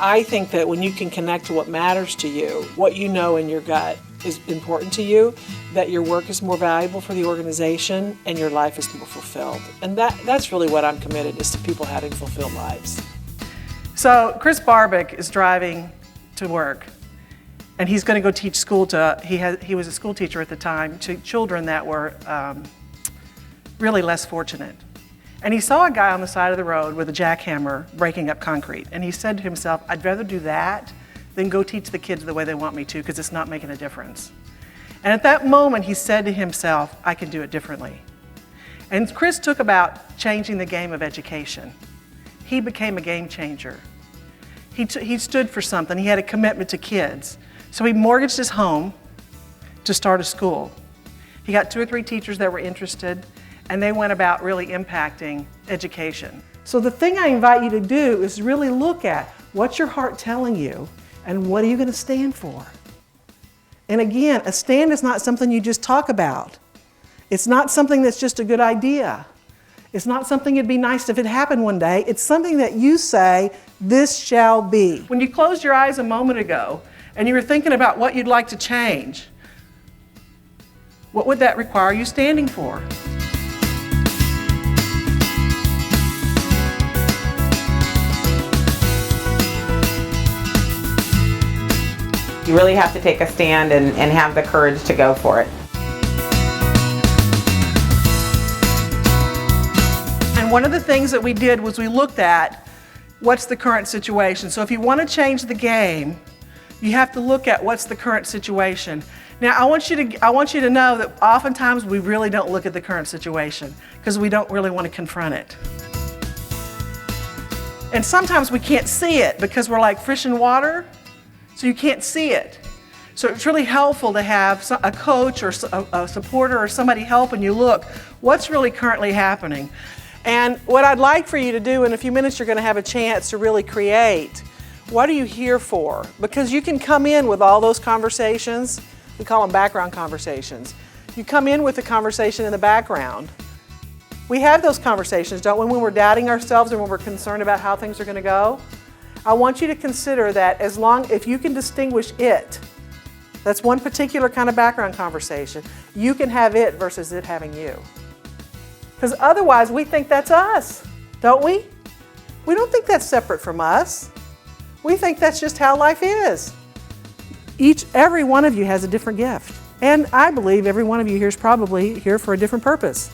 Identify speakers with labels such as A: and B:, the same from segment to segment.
A: I think that when you can connect to what matters to you, what you know in your gut is important to you, that your work is more valuable for the organization and your life is more fulfilled. And that's really what I'm committed, is to people having fulfilled lives.
B: So Chris Barbick is driving to work, and he's going to go teach school to, he was a school teacher at the time, to children that were really less fortunate. And he saw a guy on the side of the road with a jackhammer breaking up concrete. And he said to himself, I'd rather do that than go teach the kids the way they want me to, because it's not making a difference. And at that moment, he said to himself, I can do it differently. And Chris took about changing the game of education. He became a game changer. He stood for something. He had a commitment to kids. So he mortgaged his home to start a school. He got 2 or 3 teachers that were interested, and they went about really impacting education. So the thing I invite you to do is really look at what's your heart telling you and what are you going to stand for. And again, a stand is not something you just talk about. It's not something that's just a good idea. It's not something it'd be nice if it happened one day. It's something that you say, this shall be. When you closed your eyes a moment ago and you were thinking about what you'd like to change, what would that require you standing for?
C: You really have to take a stand and have the courage to go for it.
B: And one of the things that we did was we looked at what's the current situation. So if you want to change the game, you have to look at what's the current situation. Now I want you to know that oftentimes we really don't look at the current situation because we don't really want to confront it. And sometimes we can't see it because we're like fish in water. So you can't see it. So it's really helpful to have a coach or a supporter or somebody helping you look what's really currently happening. And what I'd like for you to do, in a few minutes you're going to have a chance to really create, what are you here for? Because you can come in with all those conversations, we call them background conversations. You come in with the conversation in the background. We have those conversations, don't we, when we're doubting ourselves and when we're concerned about how things are going to go? I want you to consider that if you can distinguish it, that's one particular kind of background conversation, you can have it versus it having you. Because otherwise we think that's us, don't we? We don't think that's separate from us. We think that's just how life is. Every one of you has a different gift. And I believe every one of you here is probably here for a different purpose.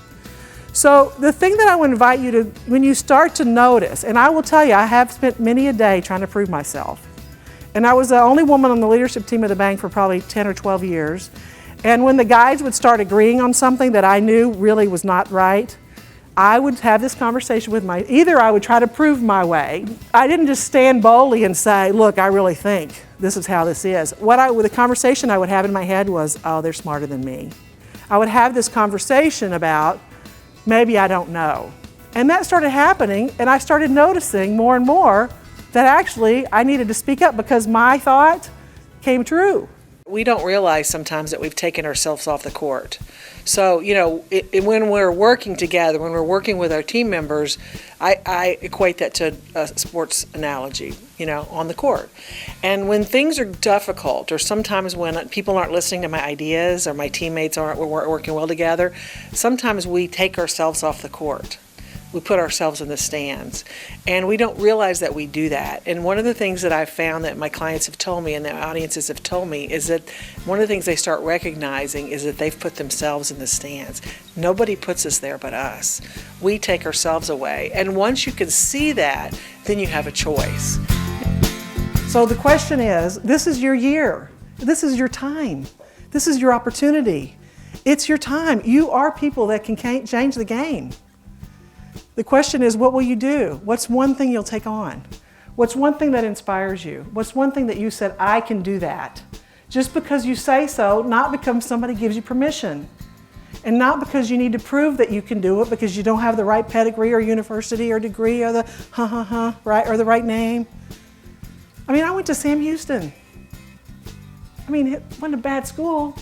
B: So the thing that I would invite you to, when you start to notice, and I will tell you, I have spent many a day trying to prove myself. And I was the only woman on the leadership team of the bank for probably 10 or 12 years. And when the guys would start agreeing on something that I knew really was not right, I would have this conversation with either I would try to prove my way. I didn't just stand boldly and say, look, I really think this is how this is. The conversation I would have in my head was, oh, they're smarter than me. I would have this conversation about, maybe I don't know. And that started happening, and I started noticing more and more that actually I needed to speak up because my thought came true.
A: We don't realize sometimes that we've taken ourselves off the court. So, when we're working together, when we're working with our team members, I equate that to a sports analogy, on the court. And when things are difficult, or sometimes when people aren't listening to my ideas, or my teammates aren't working well together, sometimes we take ourselves off the court. We put ourselves in the stands, and we don't realize that we do that. And one of the things that I've found that my clients have told me and the audiences have told me is that one of the things they start recognizing is that they've put themselves in the stands. Nobody puts us there but us. We take ourselves away. And once you can see that, then you have a choice.
B: So the question is, this is your year. This is your time. This is your opportunity. It's your time. You are people that can change the game. The question is, what will you do? What's one thing you'll take on? What's one thing that inspires you? What's one thing that you said, I can do that? Just because you say so, not because somebody gives you permission. And not because you need to prove that you can do it because you don't have the right pedigree or university or degree or the right, or the right name. I went to Sam Houston. It wasn't a bad school,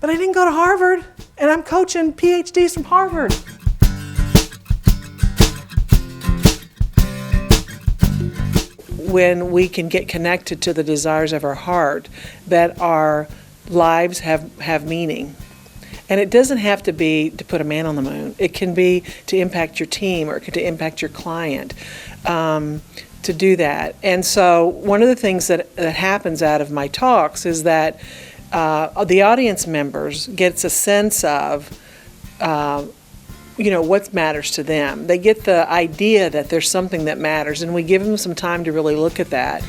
B: but I didn't go to Harvard, and I'm coaching PhDs from Harvard.
A: when we can get connected to the desires of our heart, that our lives have meaning. And it doesn't have to be to put a man on the moon. It can be to impact your team, or to impact your client, to do that. And so one of the things that happens out of my talks is that the audience members gets a sense of what matters to them. They get the idea that there's something that matters, and we give them some time to really look at that.